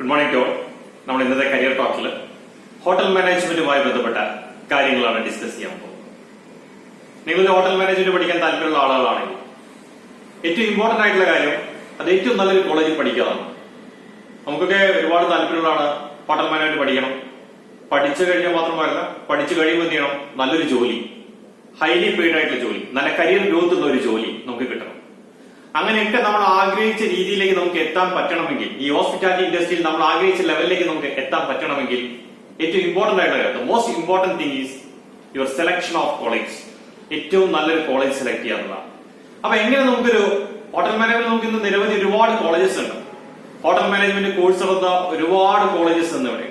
Good morning to all. നമ്മൾ ഇന്നത്തെ career ടോക്കിൽ hotel മാനേജ്മെന്റുമായി ബന്ധപ്പെട്ട കാര്യങ്ങളാണ് ഡിസ്കസ് ചെയ്യാൻ പോകുന്നത്. നിങ്ങൾ ഹോട്ടൽ മാനേജ്മെന്റ് പഠിക്കാൻ താല്പര്യമുള്ള ആളുകളാണെങ്കിൽ ഏറ്റവും ഇമ്പോർട്ടന്റ് ആയിട്ടുള്ള കാര്യം അത് ഏറ്റവും നല്ലൊരു കോളേജിൽ പഠിക്കാതാണ്. നമുക്കൊക്കെ ഒരുപാട് താല്പര്യമുള്ളതാണ് ഹോട്ടൽ മാനേജ്മെന്റ് പഠിക്കണം. പഠിച്ചു കഴിഞ്ഞാൽ മാത്രമല്ല, പഠിച്ചു കഴിയുമ്പോൾ എന്ത് ചെയ്യണം, നല്ലൊരു ജോലി, ഹൈലി പെയ്ഡ് ആയിട്ടുള്ള ജോലി, നല്ല കരിയർ ഗ്രോത്ത് ഉള്ള ഒരു ജോലി നമുക്ക് കിട്ടണം. അങ്ങനെയൊക്കെ നമ്മൾ ആഗ്രഹിച്ച രീതിയിലേക്ക് നമുക്ക് എത്താൻ പറ്റണമെങ്കിൽ, ഈ ഹോസ്പിറ്റാലിറ്റി ഇൻഡസ്ട്രിയിൽ നമ്മൾ ആഗ്രഹിച്ച ലെവലിലേക്ക് നമുക്ക് എത്താൻ പറ്റണമെങ്കിൽ ഏറ്റവും ഇമ്പോർട്ടന്റ് ആയിട്ടുള്ള കാര്യം, most important thing is your selection of college. ഏറ്റവും നല്ലൊരു കോളേജ് സെലക്ട് ചെയ്യാന്നുള്ളതാണ്. അപ്പൊ എങ്ങനെ നമുക്കൊരു ഹോട്ടൽ മാനേജ്മെന്റ്, നമുക്ക് ഇന്ന് നിരവധി ഒരുപാട് കോളേജസ് ഉണ്ട്. ഹോട്ടൽ മാനേജ്മെന്റ് കോഴ്സ് നടന്ന ഒരുപാട് കോളേജസ് എന്ന് പറയും.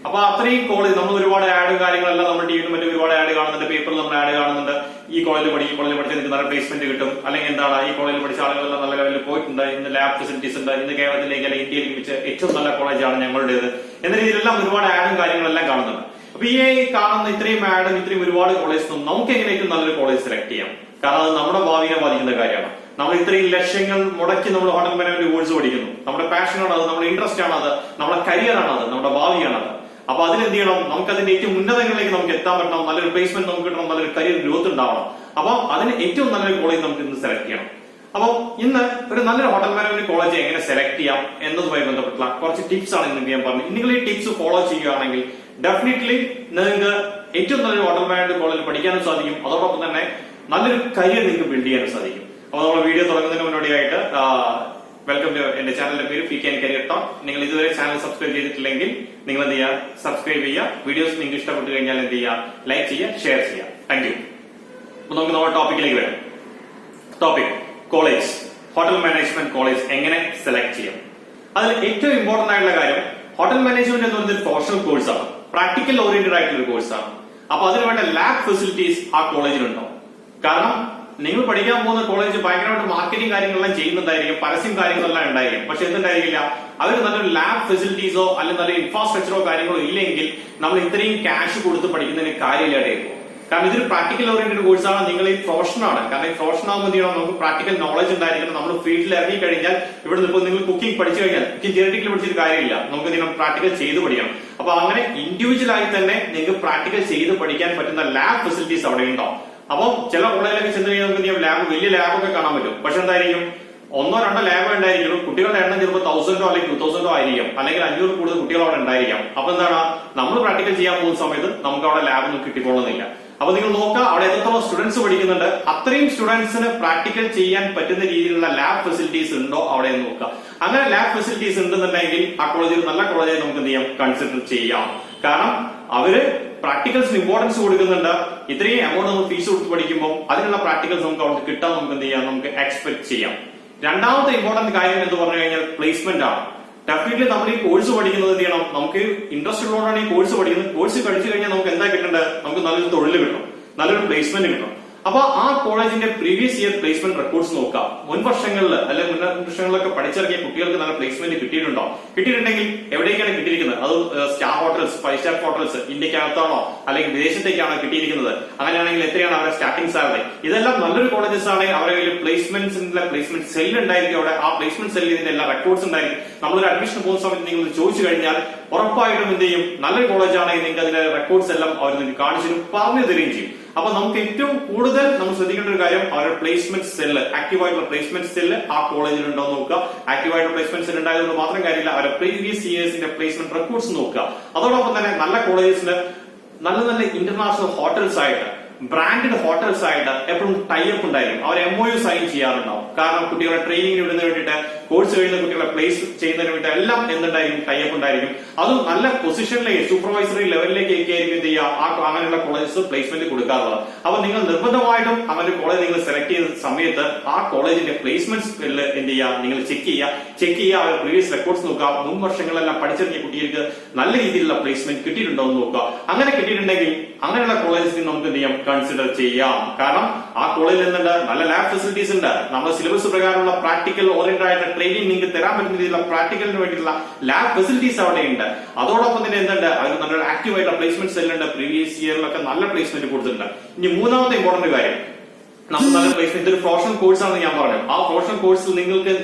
അപ്പൊ അത്രയും കോളേജ് നമ്മൾ ഒരുപാട് ആഡ് കാര്യങ്ങളെല്ലാം നമ്മുടെ ടിവിയിലും മറ്റും ഒരുപാട് ആഡ് കാണുന്നുണ്ട്, പേപ്പറിൽ നമ്മൾ ആഡ് കാണുന്നുണ്ട്. ഈ കോളേജിൽ പഠിച്ചാൽ നിങ്ങൾക്ക് നല്ല പ്ലേസ്മെന്റ് കിട്ടും, അല്ലെങ്കിൽ എന്താണ് ഈ കോളേജിൽ പഠിച്ച ആളുകളെല്ലാം നല്ല ലെവലിൽ പോയിട്ടുണ്ട്, ഇന്ന് ലാബ് ഫെസിലിറ്റീസ് ഉണ്ട്, ഇന്ന് കേരളത്തിലേക്ക് അല്ലെങ്കിൽ ഇന്ത്യയിലേക്ക് വെച്ച് ഏറ്റവും നല്ല കോളേജാണ് ഞങ്ങളുടേത് എന്ന രീതിയിലെല്ലാം ഒരുപാട് ആഡും കാര്യങ്ങളെല്ലാം കാണുന്നുണ്ട്. അപ്പൊ ഈ കാണുന്ന ഇത്രയും ആഡും ഇത്രയും ഒരുപാട് കോളേജ് നമുക്ക് എങ്ങനെ ഏറ്റവും നല്ലൊരു കോളേജ് സെലക്ട് ചെയ്യാം? കാരണം അത് നമ്മുടെ ഭാവിയെ ബാധിക്കുന്ന കാര്യമാണ്. നമ്മൾ ഇത്രയും ലക്ഷങ്ങൾ മുടക്കി നമ്മൾ ഹോട്ടൽ മാനേജ്മെന്റ് കോഴ്സ് പഠിക്കുന്നു. നമ്മുടെ പാഷനാണ് അത്, നമ്മുടെ ഇൻട്രസ്റ്റ് ആണ് അത്, നമ്മുടെ കരിയറാണ് അത്, നമ്മുടെ ഭാവിയാണ് അത്. അപ്പൊ അതിനെന്ത് ചെയ്യണം, നമുക്ക് അതിന്റെ ഏറ്റവും ഉന്നതങ്ങളിലേക്ക് നമുക്ക് എത്താൻ പറ്റണം, നല്ലൊരു പ്ലേസ്മെന്റ് നമുക്ക് കിട്ടണം, നല്ലൊരു കരിയർ ഗ്രോത്ത് ഉണ്ടാവണം. അപ്പൊ അതിന് ഏറ്റവും നല്ലൊരു കോളേജ് നമുക്ക് ഇന്ന് സെലക്ട് ചെയ്യണം. അപ്പൊ ഇന്ന് ഒരു നല്ലൊരു ഹോട്ടൽ മാനേജ്മെന്റ് കോളേജ് എങ്ങനെ സെലക്ട് ചെയ്യാം എന്നതുമായി ബന്ധപ്പെട്ടുള്ള കുറച്ച് ടിപ്സ് ആണ് ഇന്ന് ഞാൻ പറഞ്ഞത്. നിങ്ങൾ ഈ ടിപ്സ് ഫോളോ ചെയ്യുകയാണെങ്കിൽ ഡെഫിനറ്റ്ലി നിങ്ങൾക്ക് ഏറ്റവും നല്ലൊരു ഹോട്ടൽ മാനേജ്മെന്റ് കോളേജിൽ പഠിക്കാനും സാധിക്കും, അതോടൊപ്പം തന്നെ നല്ലൊരു കരിയർ നിങ്ങൾക്ക് ബിൽഡ് ചെയ്യാനും സാധിക്കും. അപ്പൊ നമ്മൾ വീഡിയോ തുടങ്ങുന്നതിന് മുന്നോടിയായിട്ട് വെൽക്കം ടു എന്റെ ചാനലിന്റെ പേര് പി കെ കരിയർ ടോക്ക്. നിങ്ങൾ ഇതുവരെ ചാനൽ സബ്സ്ക്രൈബ് ചെയ്തിട്ടില്ലെങ്കിൽ നിങ്ങൾ എന്ത് ചെയ്യുക, സബ്സ്ക്രൈബ് ചെയ്യുക. വീഡിയോസ് നിങ്ങൾക്ക് ഇഷ്ടപ്പെട്ട് കഴിഞ്ഞാൽ എന്ത് ചെയ്യുക, ലൈക്ക് ചെയ്യുക, ഷെയർ ചെയ്യുക. Thank you. അപ്പൊ നമുക്ക് നമ്മുടെ ടോപ്പിക്കിലേക്ക് വരാം. Topic college, hotel management college എങ്ങനെ സെലക്ട് ചെയ്യാം. അതിൽ ഏറ്റവും ഇമ്പോർട്ടന്റ് ആയിട്ടുള്ള കാര്യം, ഹോട്ടൽ മാനേജ്മെന്റ് എന്ന് പറയുന്നത് പ്രൊഫഷണൽ കോഴ്സാണ്, പ്രാക്ടിക്കൽ ഓറിയന്റഡ് ആയിട്ടുള്ള ഒരു കോഴ്സാണ്. അപ്പൊ അതിന് വേണ്ട ലാബ് ഫെസിലിറ്റീസ് ആ കോളേജിലുണ്ടാവും. കാരണം നിങ്ങൾ പഠിക്കാൻ പോകുന്ന കോളേജ് ഭയങ്കരമായിട്ട് മാർക്കറ്റിംഗ് കാര്യങ്ങളെല്ലാം ചെയ്യുന്നുണ്ടായിരിക്കും, പരസ്യം കാര്യങ്ങളെല്ലാം ഉണ്ടായിരിക്കും. പക്ഷെ എന്തുണ്ടായിരിക്കില്ല, അവർ നല്ലൊരു ലാബ് ഫെസിലിറ്റീസോ അല്ലെങ്കിൽ നല്ല ഇൻഫ്രാസ്ട്രക്ചറോ കാര്യങ്ങളോ ഇല്ലെങ്കിൽ നമ്മൾ ഇത്രയും ക്യാഷ് കൊടുത്ത് പഠിക്കുന്നതിന് കാര്യമില്ലാണ്ടായിരിക്കും. കാരണം ഇതൊരു പ്രാക്ടിക്കൽ ഓറിയന്റഡ് കോഴ്സാണ്. നിങ്ങൾ ഈ പ്രൊഫഷനാണ്. കാരണം ഈ പ്രൊഫഷൻ ആകുമ്പോൾ എന്ത് ചെയ്യണം, നമുക്ക് പ്രാക്ടിക്കൽ നോളജ് ഉണ്ടായിരിക്കണം. നമ്മൾ ഫീൽഡിൽ ഇറങ്ങി കഴിഞ്ഞാൽ ഇവിടെ ഇപ്പോൾ നിങ്ങൾ കുക്കിംഗ് പഠിച്ചു കഴിഞ്ഞാൽ കുക്കിംഗ് തിയററ്റിക്കൽ പഠിച്ചിട്ട് കാര്യമില്ല, നമുക്ക് നിങ്ങൾ പ്രാക്ടിക്കൽ ചെയ്ത് പഠിക്കണം. അപ്പൊ അങ്ങനെ ഇൻഡിവിജ്വൽ ആയി തന്നെ നിങ്ങൾക്ക് പ്രാക്ടിക്കൽ ചെയ്ത് പഠിക്കാൻ പറ്റുന്ന ലാബ് ഫെസിലിറ്റീസ് അവിടെ ഉണ്ടാവും. അപ്പം ചില കോളേജിലൊക്കെ ചെന്ന് കഴിഞ്ഞാൽ നമുക്ക് ലാബ്, വലിയ ലാബൊക്കെ കാണാൻ പറ്റും. പക്ഷെ എന്തായിരിക്കും, 1-2 ലാബ് ഉണ്ടായിരിക്കും. കുട്ടികളുടെ എണ്ണം ചിലപ്പോൾ 1000 അല്ലെങ്കിൽ 2000 ആയിരിക്കാം, അല്ലെങ്കിൽ 500 കൂടുതൽ കുട്ടികൾ അവിടെ ഉണ്ടായിരിക്കാം. അപ്പൊ എന്താണ്, നമ്മൾ പ്രാക്ടിക്കൽ ചെയ്യാൻ പോകുന്ന സമയത്ത് നമുക്ക് അവിടെ ലാബ് ഒന്നും കിട്ടിക്കൊള്ളുന്നില്ല. അപ്പൊ നിങ്ങൾ നോക്കുക, അവിടെ എത്രത്തോളം സ്റ്റുഡൻസ് പഠിക്കുന്നുണ്ട്, അത്രയും സ്റ്റുഡൻസിന് പ്രാക്ടിക്കൽ ചെയ്യാൻ പറ്റുന്ന രീതിയിലുള്ള ലാബ് ഫെസിലിറ്റീസ് ഉണ്ടോ അവിടെ നോക്കുക. അങ്ങനെ ലാബ് ഫെസിലിറ്റീസ് ഉണ്ടെന്നുണ്ടെങ്കിൽ ആ കോളേജിൽ നല്ല കോളേജായി നമുക്ക് എന്ത് ചെയ്യാം, കൺസിഡർ ചെയ്യാം. കാരണം അവര് പ്രാക്ടിക്കൽസിന് ഇമ്പോർട്ടൻസ് കൊടുക്കുന്നുണ്ട്. ഇത്രയും എമൗണ്ട് നമുക്ക് ഫീസ് കൊടുത്ത് പഠിക്കുമ്പോൾ അതിനുള്ള പ്രാക്ടിക്കൽസ് നമുക്ക് അവിടെ കിട്ടാൻ നമുക്ക് എന്ത് ചെയ്യാം, നമുക്ക് എക്സ്പെക്ട് ചെയ്യാം. രണ്ടാമത്തെ ഇമ്പോർട്ടന്റ് കാര്യം എന്ന് പറഞ്ഞു കഴിഞ്ഞാൽ പ്ലേസ്മെന്റ് ആണ്. ഡെഫിനറ്റ്ലി നമ്മൾ ഈ കോഴ്സ് പഠിക്കുന്നത് എന്ത് ചെയ്യണം, നമുക്ക് ഇൻട്രസ്റ്റ് ഉള്ളതുകൊണ്ടാണ് ഈ കോഴ്സ് പഠിക്കുന്നത്. കോഴ്സ് പഠിച്ചു കഴിഞ്ഞാൽ നമുക്ക് എന്താ കിട്ടേണ്ടത്, നമുക്ക് നല്ലൊരു തൊഴിൽ കിട്ടും, നല്ലൊരു പ്ലേസ്മെന്റ് കിട്ടും. അപ്പൊ ആ കോളേജിന്റെ പ്രീവിയസ് ഇയർ പ്ലേസ്മെന്റ് റെക്കോർഡ്സ് നോക്കാം. മുൻ വർഷങ്ങളിൽ അല്ലെങ്കിൽ മുൻ വർഷങ്ങളിലൊക്കെ പഠിച്ചിറങ്ങിയ കുട്ടികൾക്ക് നല്ല പ്ലേസ്മെന്റ് കിട്ടിയിട്ടുണ്ടോ? കിട്ടിയിട്ടുണ്ടെങ്കിൽ എവിടേക്കാണ് കിട്ടിയിരിക്കുന്നത്? അത് സ്റ്റാർ ഹോട്ടൽസ്, 5 സ്റ്റാർ ഹോട്ടൽസ് ഇന്ത്യക്കകത്താണോ അല്ലെങ്കിൽ വിദേശത്തേക്കാണോ കിട്ടിയിരിക്കുന്നത്? അങ്ങനെയാണെങ്കിൽ എത്രയാണ് അവരുടെ സ്റ്റാർട്ടിംഗ് സാലറി? ഇതെല്ലാം നല്ലൊരു കോളേജസ് ആണെങ്കിൽ അവരുടെ കയ്യിൽ പ്ലേസ്മെന്റ് സെല്ല് ഉണ്ടായിരിക്കും. അവിടെ ആ പ്ലേസ്മെന്റ് സെല്ലിൽ ഇതിന്റെ എല്ലാ റെക്കോർഡ്സ് ഉണ്ടായിരിക്കും. നമ്മളൊരു അഡ്മിഷൻ പോകുന്ന സമയത്ത് നിങ്ങൾ ചോദിച്ചു കഴിഞ്ഞാൽ ഉറപ്പായിട്ടും എന്ത് ചെയ്യും, നല്ലൊരു കോളേജ് ആണെങ്കിൽ നിങ്ങൾക്ക് അതിന്റെ റെക്കോർഡ്സ് എല്ലാം അവർ നിങ്ങൾക്ക് കാണിച്ചു തരും, പറഞ്ഞു തരികയും ചെയ്യും. അപ്പൊ നമുക്ക് ഏറ്റവും കൂടുതൽ നമ്മൾ ശ്രദ്ധിക്കേണ്ട ഒരു കാര്യം, അവരുടെ പ്ലേസ്മെന്റ് സെല്ല്, ആക്റ്റീവായിട്ടുള്ള പ്ലേസ്മെന്റ് സെല്ല് ആ കോളേജിൽ ഉണ്ടോ നോക്കുക. ആക്റ്റീവായിട്ടുള്ള പ്ലേസ്മെന്റ് സെല്ല് ഉണ്ടായതുകൊണ്ട് മാത്രം കാര്യമില്ല, അവരുടെ പ്രീവിയസ് ഇയേഴ്സിന്റെ പ്ലേസ്മെന്റ് റെക്കോർഡ്സ് നോക്കുക. അതോടൊപ്പം തന്നെ നല്ല കോളേജസിന് നല്ല നല്ല ഇന്റർനാഷണൽ ഹോട്ടൽസ് ആയിട്ട്, ബ്രാൻഡഡ് ഹോട്ടൽസ് ആയിട്ട് എപ്പോഴും ടൈപ്പ് ഉണ്ടായിരിക്കും. അവർ MOU സൈൻ ചെയ്യാറുണ്ടാവും. കാരണം കുട്ടികളെ ട്രെയിനിങ്ങിന് വിടുന്നതിന് വേണ്ടിയിട്ട്, കോഴ്സ് കഴിയുന്ന കുട്ടികളെ പ്ലേസ് ചെയ്യുന്നതിന് വേണ്ടി എല്ലാം എന്തുണ്ടായിരിക്കും, ടൈപ്പ് ഉണ്ടായിരിക്കും. അതും നല്ല പൊസിഷനിലേക്ക്, സൂപ്പർവൈസറി ലെവലിലേക്ക് ഒക്കെ ആയിരിക്കും എന്ത് ചെയ്യുക, അങ്ങനെയുള്ള കോളേജസ് പ്ലേസ്മെന്റ് കൊടുക്കാറുള്ളത്. അപ്പൊ നിങ്ങൾ നിർബന്ധമായിട്ടും അങ്ങനെ ഒരു കോളേജ് നിങ്ങൾ സെലക്ട് ചെയ്യുന്ന സമയത്ത് ആ കോളേജിന്റെ പ്ലേസ്മെന്റ് എന്ത് ചെയ്യുക, നിങ്ങൾ ചെക്ക് ചെയ്യുക. അവരുടെ പ്രീവിയസ് റെക്കോർഡ്സ് നോക്കുക. മുൻ വർഷങ്ങളിലെല്ലാം പഠിച്ചിറങ്ങിയ കുട്ടികൾക്ക് നല്ല രീതിയിലുള്ള പ്ലേസ്മെന്റ് കിട്ടിയിട്ടുണ്ടോ എന്ന് നോക്കുക. അങ്ങനെ കിട്ടിയിട്ടുണ്ടെങ്കിൽ അങ്ങനെയുള്ള കോളേജസിന് നമുക്ക് എന്ത് ചെയ്യാം, കൺസിഡർ ചെയ്യാം. കാരണം ആ കോളേജിൽ എന്തുണ്ട്, നല്ല ലാബ് ഫെസിലിറ്റീസ് ഉണ്ട്. നമ്മുടെ സിലബസ് പ്രകാരമുള്ള പ്രാക്ടിക്കൽ ഓറിയന്റഡ് ആയിട്ട് ട്രെയിനിങ് നിങ്ങൾക്ക് തരാൻ പറ്റുന്ന രീതിയിലുള്ള പ്രാക്ടിക്കലിന് വേണ്ടിയിട്ടുള്ള ലാബ് ഫെസിലിറ്റീസ് അവിടെ ഉണ്ട്. അതോടൊപ്പം തന്നെ എന്തുണ്ട്, അവർ നല്ലൊരു ആക്റ്റീവ് ആയിട്ടുള്ള പ്ലേസ്മെന്റ് സെല്ലുണ്ട്. പ്രീവിയസ് ഇയറിലൊക്കെ നല്ല പ്ലേസ്മെന്റ് കൊടുത്തിട്ടുണ്ട്. ഇനി മൂന്നാമത്തെ ഇമ്പോർട്ടന്റ് കാര്യം, നമുക്ക് നല്ല പ്ലേസ്മെന്റ്, ഇതൊരു പ്രൊഫഷണൽ കോഴ്സ് ആണെന്ന് ഞാൻ പറഞ്ഞു. ആ പ്രൊഫഷണൽ കോഴ്സിൽ നിങ്ങൾ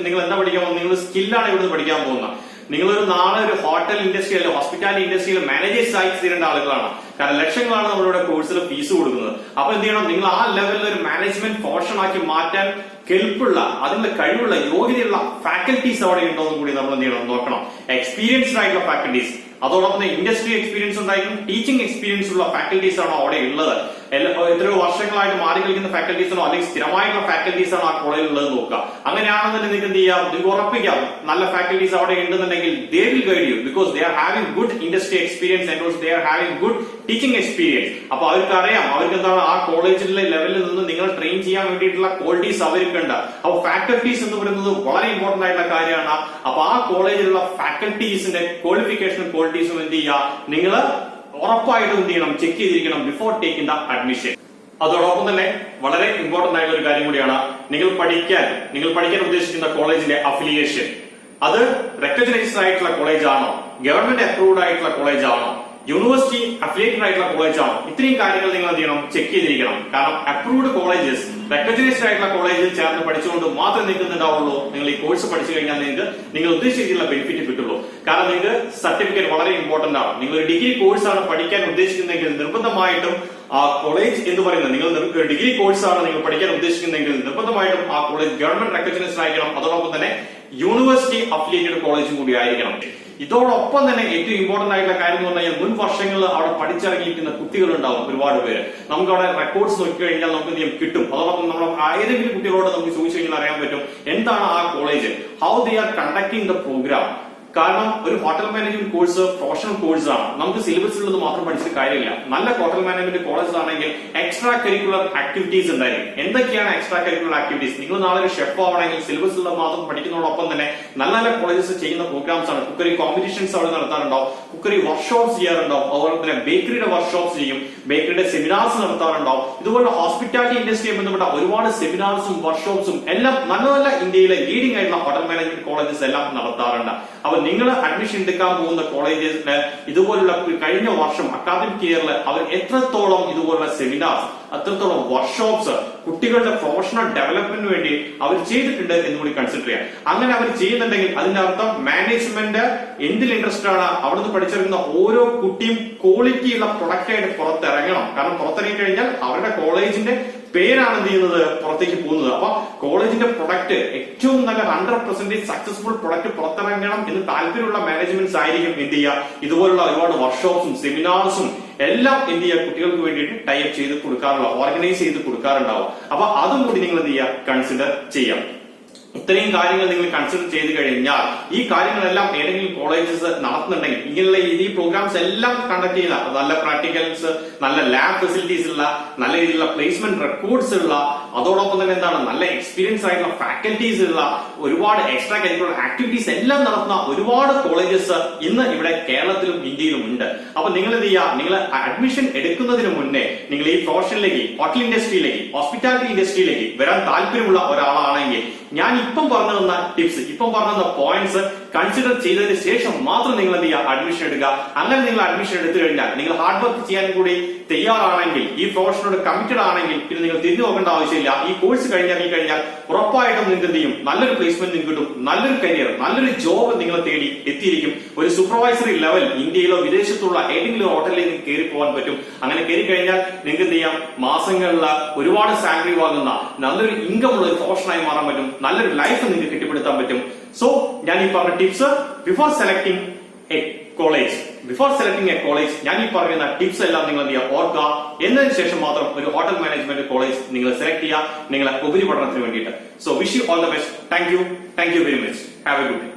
എന്താ പഠിക്കാൻ പോകുന്നത്, നിങ്ങൾ സ്കില്ലാണ് ഇവിടുന്ന് പഠിക്കാൻ പോകുന്നത്. നിങ്ങളൊരു നാളെ ഒരു ഹോട്ടൽ ഇൻഡസ്ട്രി അല്ലെങ്കിൽ ഹോസ്പിറ്റാലിറ്റി ഇൻഡസ്ട്രിയിൽ മാനേജേഴ്സ് ആയി തീരേണ്ട ആളുകളാണ്. കാരണം ലക്ഷങ്ങളാണ് നമ്മളിവിടെ കോഴ്സിൽ ഫീസ് കൊടുക്കുന്നത്. അപ്പൊ എന്ത് ചെയ്യണം, നിങ്ങൾ ആ ലെവലിൽ ഒരു മാനേജ്മെന്റ് പോർഷൻ ആക്കി മാറ്റാൻ കെൽപ്പുള്ള, അതിനുള്ള കഴിവുള്ള, യോഗ്യതയുള്ള ഫാക്കൽറ്റീസ് അവിടെ ഉണ്ടോ എന്ന് കൂടി നമ്മൾ എന്ത് ചെയ്യണം, നോക്കണം. എക്സ്പീരിയൻസ്ഡ് ആയിട്ടുള്ള ഫാക്കൽറ്റീസ്, അതോടൊപ്പം തന്നെ ഇൻഡസ്ട്രി എക്സ്പീരിയൻസ് ഉണ്ടായിരിക്കും, ടീച്ചിങ് എക്സ്പീരിയൻസ് ഉള്ള ഫാക്കൽറ്റീസ് ആണോ അവിടെ ഉള്ളത്, എത്രയോ വർഷങ്ങളായിട്ട് മാറി കളിക്കുന്ന ഫാക്കൽറ്റീസ് ആണോ അല്ലെങ്കിൽ സ്ഥിരമായിട്ടുള്ള ഫാക്കൽറ്റീസ് ആണോ ആ കോളേജിൽ ഉള്ളത് നോക്കുക. അങ്ങനെയാണെന്നുണ്ടെങ്കിൽ നിങ്ങൾക്ക് എന്ത് ചെയ്യാം, നിങ്ങൾക്ക് ഉറപ്പിക്കാം നല്ല ഫാക്കൽറ്റീസ് അവിടെ ഉണ്ടെന്നുണ്ടെങ്കിൽ they will guide you because they are having good industry experience and also they are having good teaching experience. അപ്പൊ അവർക്ക് അറിയാം, അവർക്ക് എന്താണ് ആ കോളേജിലെ ലെവലിൽ നിന്ന് നിങ്ങൾ ട്രെയിൻ ചെയ്യാൻ വേണ്ടിയിട്ടുള്ള ക്വാളിറ്റീസ് അവർക്കുണ്ട്. അപ്പൊ ഫാക്കൽറ്റീസ് എന്ന് പറയുന്നത് വളരെ ഇമ്പോർട്ടന്റ് ആയിട്ടുള്ള കാര്യമാണ്. അപ്പൊ ആ കോളേജിലുള്ള ഫാക്കൽറ്റീസിന്റെ ക്വാളിഫിക്കേഷനും ക്വാളിറ്റീസും എന്ത് ചെയ്യുക, നിങ്ങൾ ഉറപ്പായിട്ടും എന്ത് ചെയ്യണം, ചെക്ക് ചെയ്തിരിക്കണം ബിഫോർ ടേക്കിംഗ് ദ അഡ്മിഷൻ. അതോടൊപ്പം തന്നെ വളരെ ഇമ്പോർട്ടന്റ് ആയിട്ടുള്ള ഒരു കാര്യം കൂടിയാണ്, നിങ്ങൾ പഠിക്കാൻ ഉദ്ദേശിക്കുന്ന കോളേജിന്റെ അഫിലിയേഷൻ. അത് റെക്കഗ്നൈസ്ഡ് ആയിട്ടുള്ള കോളേജ് ആണോ, ഗവൺമെന്റ് അപ്രൂവ്ഡ് ആയിട്ടുള്ള കോളേജ് ആണോ, യൂണിവേഴ്സിറ്റി അഫിലിയേറ്റഡ് ആയിട്ടുള്ള കോളേജ് ആണോ, ഇത്രയും കാര്യങ്ങൾ നിങ്ങൾ എന്ത് ചെയ്യണം, ചെക്ക് ചെയ്തിരിക്കണം. കാരണം അപ്രൂവ്ഡ് കോളേജസ്, റെക്കഗ്നൈസ്ഡ് ആയിട്ടുള്ള കോളേജിൽ ചേർന്ന് പഠിച്ചുകൊണ്ട് മാത്രമേ നിൽക്കുന്നുണ്ടാവുള്ളൂ. നിങ്ങൾ ഈ കോഴ്സ് പഠിച്ചു കഴിഞ്ഞാൽ നിങ്ങൾ ഉദ്ദേശിച്ചിട്ടുള്ള ബെനിഫിറ്റ് കിട്ടുള്ളൂ. കാരണം നിങ്ങൾക്ക് സർട്ടിഫിക്കറ്റ് വളരെ ഇമ്പോർട്ടന്റ് ആണ്. നിങ്ങൾ ഒരു ഡിഗ്രി കോഴ്സ് ആണ് പഠിക്കാൻ ഉദ്ദേശിക്കുന്നതെങ്കിൽ നിർബന്ധമായിട്ടും ആ കോളേജ് എന്ന് പറയുന്നത്, നിങ്ങൾ ഡിഗ്രി കോഴ്സ് ആണ് നിങ്ങൾ പഠിക്കാൻ ഉദ്ദേശിക്കുന്നതെങ്കിൽ നിർബന്ധമായിട്ടും ആ കോളേജ് ഗവൺമെന്റ് റെക്കഗ്നൈസ്ഡ് ആയിരിക്കണം. അതോടൊപ്പം തന്നെ യൂണിവേഴ്സിറ്റി അഫിലിയേറ്റഡ് കോളേജും കൂടി ആയിരിക്കണം. ഇതോടൊപ്പം തന്നെ ഏറ്റവും ഇമ്പോർട്ടന്റ് ആയിട്ടുള്ള കാര്യം എന്ന് പറഞ്ഞാൽ മുൻ വർഷങ്ങളിൽ അവിടെ പഠിച്ചിറങ്ങിയിരിക്കുന്ന കുട്ടികളുണ്ടാവും ഒരുപാട് പേര്. നമുക്ക് അവിടെ റെക്കോർഡ്സ് നോക്കിക്കഴിഞ്ഞാൽ നമുക്ക് എന്ത് ചെയ്യും, കിട്ടും. അതോടൊപ്പം നമ്മൾ ഏതെങ്കിലും കുട്ടികളോട് നമുക്ക് ചോദിച്ചു കഴിഞ്ഞാൽ അറിയാൻ പറ്റും എന്താണ് ആ college, how they are conducting the program. കാരണം ഒരു hotel management course professional course ആണ്. നമുക്ക് സിലബസിലുള്ളത് മാത്രം പഠിച്ചിട്ട് കാര്യമില്ല. നല്ല ഹോട്ടൽ മാനേജ്മെന്റ് കോളേജ് ആണെങ്കിൽ എക്സ്ട്രാ കരിക്കുലർ ആക്ടിവിറ്റീസ് ഉണ്ടായിരിക്കും. എന്തൊക്കെയാണ് എക്സ്ട്രാ കരിക്കുലർ ആക്ടിവിറ്റീസ്? നിങ്ങൾ നാളെ ഒരു ഷെഫ് ആവണമെങ്കിൽ സിലബസിലുള്ള മാത്രം പഠിക്കുന്നതോടൊപ്പം തന്നെ നല്ല നല്ല കോളേജസ് ചെയ്യുന്ന പ്രോഗ്രാംസ് ആണ്. കുക്കറി കോമ്പറ്റീഷൻസ് അവിടെ നടത്താറുണ്ടാവും, കുക്കറി വർക്ക്ഷോപ്സ് ചെയ്യാറുണ്ടാവും, അതുപോലെ തന്നെ ബേക്കറിയുടെ വർക്ക്ഷോപ്സ് ചെയ്യും, ബേക്കറിയുടെ സെമിനാർസ് നടത്താറുണ്ടാവും. ഇതുപോലെ ഹോസ്പിറ്റാലിറ്റി ഇൻഡസ്ട്രിയെ ബന്ധപ്പെട്ട ഒരുപാട് സെമിനാർസും വർക്ക്ഷോപ്സും എല്ലാം നല്ല നല്ല ഇന്ത്യയിലെ ലീഡിംഗ് ആയിട്ടുള്ള ഹോട്ടൽ മാനേജ്മെന്റ് കോളേജസ് എല്ലാം നടത്താറുണ്ട്. അപ്പൊ നിങ്ങൾ അഡ്മിഷൻ എടുക്കാൻ പോകുന്ന കോളേജസിന് ഇതുപോലുള്ള കഴിഞ്ഞ വർഷം അക്കാദമിക് ഇയറിൽ അവർ എത്രത്തോളം ഇതുപോലുള്ള സെമിനാർസ്, അത്രത്തോളം വർക്ക്ഷോപ്സ് കുട്ടികളുടെ പ്രൊഫഷണൽ ഡെവലപ്മെന്റിന് വേണ്ടി അവർ ചെയ്തിട്ടുണ്ട് എന്ന് കൂടി കൺസിഡർ ചെയ്യാം. അങ്ങനെ അവർ ചെയ്യുന്നുണ്ടെങ്കിൽ അതിന്റെ അർത്ഥം മാനേജ്മെന്റ് എന്തിൽ ഇൻട്രസ്റ്റ് ആണ്, അവിടുന്ന് പഠിച്ചിറങ്ങുന്ന ഓരോ കുട്ടിയും ക്വാളിറ്റിയുള്ള പ്രൊഡക്റ്റ് ആയിട്ട് പുറത്തിറങ്ങണം. കാരണം പുറത്തിറങ്ങി കഴിഞ്ഞാൽ അവരുടെ കോളേജിന്റെ പേരാണ് എന്ത് ചെയ്യുന്നത്, പുറത്തേക്ക് പോകുന്നത്. അപ്പൊ കോളേജിന്റെ പ്രൊഡക്റ്റ് ഏറ്റവും നല്ല 100% സക്സസ്ഫുൾ പ്രൊഡക്റ്റ് പുറത്തിറങ്ങണം എന്ന് താല്പര്യമുള്ള മാനേജ്മെന്റ്സ് ആയിരിക്കും എന്ത് ചെയ്യുക, ഇതുപോലുള്ള ഒരുപാട് വർക്ക്ഷോപ്സും സെമിനാർസും എല്ലാം എന്ത് ചെയ്യുക, കുട്ടികൾക്ക് വേണ്ടിയിട്ട് ടൈപ്പ് ചെയ്ത് കൊടുക്കാറുള്ള, ഓർഗനൈസ് ചെയ്ത് കൊടുക്കാറുണ്ടാവും. അപ്പൊ അതും കൂടി നിങ്ങൾ എന്ത് ചെയ്യുക, കൺസിഡർ ചെയ്യാം. ഇത്രയും കാര്യങ്ങൾ നിങ്ങൾ കൺസിഡർ ചെയ്ത് കഴിഞ്ഞാൽ ഈ കാര്യങ്ങളെല്ലാം ഏതെങ്കിലും കോളേജസ് നടത്തുന്നുണ്ടെങ്കിൽ ഇങ്ങനെയുള്ള ഈ പ്രോഗ്രാംസ് എല്ലാം കണ്ടക്ട് ചെയ്യുന്ന നല്ല പ്രാക്ടിക്കൽസ്, നല്ല ലാബ് ഫെസിലിറ്റീസ് ഉള്ള, നല്ല രീതിയിലുള്ള പ്ലേസ്മെന്റ് റെക്കോർഡ്സ് ഉള്ള, അതോടൊപ്പം തന്നെ എന്താണ് നല്ല എക്സ്പീരിയൻസ് ആയിട്ടുള്ള ഫാക്കൽറ്റീസ് ഉള്ള, ഒരുപാട് എക്സ്ട്രാ കരിക്കുലർ ആക്ടിവിറ്റീസ് എല്ലാം നടത്തുന്ന ഒരുപാട് കോളേജസ് ഇന്ന് ഇവിടെ കേരളത്തിലും ഇന്ത്യയിലും ഉണ്ട്. അപ്പൊ നിങ്ങൾ എന്ത് ചെയ്യുക, നിങ്ങൾ അഡ്മിഷൻ എടുക്കുന്നതിന് മുന്നേ നിങ്ങൾ ഈ പ്രൊഫഷനിലേക്ക്, ഹോട്ടൽ ഇൻഡസ്ട്രിയിലേക്ക്, ഹോസ്പിറ്റാലിറ്റി ഇൻഡസ്ട്രിയിലേക്ക് വരാൻ താല്പര്യമുള്ള ഒരാളാണെങ്കിൽ ഞാൻ ഇപ്പം പറഞ്ഞു തന്ന ടിപ്സ്, ഇപ്പം പറഞ്ഞു തന്ന പോയിന്റ്സ് കൺസിഡർ ചെയ്തതിന് ശേഷം മാത്രം നിങ്ങൾ എന്ത് ചെയ്യുക, അഡ്മിഷൻ എടുക്കുക. അങ്ങനെ നിങ്ങൾ അഡ്മിഷൻ എടുത്തു കഴിഞ്ഞാൽ നിങ്ങൾ ഹാർഡ് വർക്ക് ചെയ്യാൻ കൂടി തയ്യാറാണെങ്കിൽ, ഈ പ്രൊഫഷനോട് കമ്മിറ്റഡ് ആണെങ്കിൽ പിന്നെ നിങ്ങൾ തിരിഞ്ഞു നോക്കേണ്ട ആവശ്യമില്ല. ഈ കോഴ്സ് കഴിഞ്ഞാൽ ഉറപ്പായിട്ടും നിങ്ങൾക്ക് എന്ത് ചെയ്യും, നല്ലൊരു പ്ലേസ്മെന്റ് നിങ്ങൾക്ക് കിട്ടും, നല്ലൊരു കരിയർ, നല്ലൊരു ജോബ് നിങ്ങളെ തേടി എത്തിയിരിക്കും. ഒരു സൂപ്പർവൈസറി ലെവൽ ഇന്ത്യയിലോ വിദേശത്തുള്ള ഏതെങ്കിലും ഹോട്ടലിൽ നിങ്ങൾക്ക് കയറി പോകാൻ പറ്റും. അങ്ങനെ കയറി കഴിഞ്ഞാൽ നിങ്ങൾക്ക് എന്ത് ചെയ്യാം, മാസങ്ങളിൽ ഒരുപാട് സാലറി വാങ്ങുന്ന നല്ലൊരു ഇൻകം ഉള്ള ഒരു പ്രൊഫഷനായി മാറാൻ പറ്റും. നല്ലൊരു ലൈഫ് നിങ്ങൾക്ക് കെട്ടിപ്പടുത്താൻ പറ്റും. സോ ഞാൻ ഈ പറഞ്ഞ tips before selecting A college ഞാൻ ഈ പറയുന്ന ടിപ്സ് എല്ലാം നിങ്ങൾ എന്ത് ചെയ്യുക, ഓർക്കുക. എന്നതിന് ശേഷം മാത്രം ഒരു ഹോട്ടൽ മാനേജ്മെന്റ് കോളേജ് നിങ്ങൾ സെലക്ട് ചെയ്യുക നിങ്ങളെ ഉപരിപഠനത്തിന് വേണ്ടിയിട്ട്. So wish you all the best. Thank you very much. Have A good day.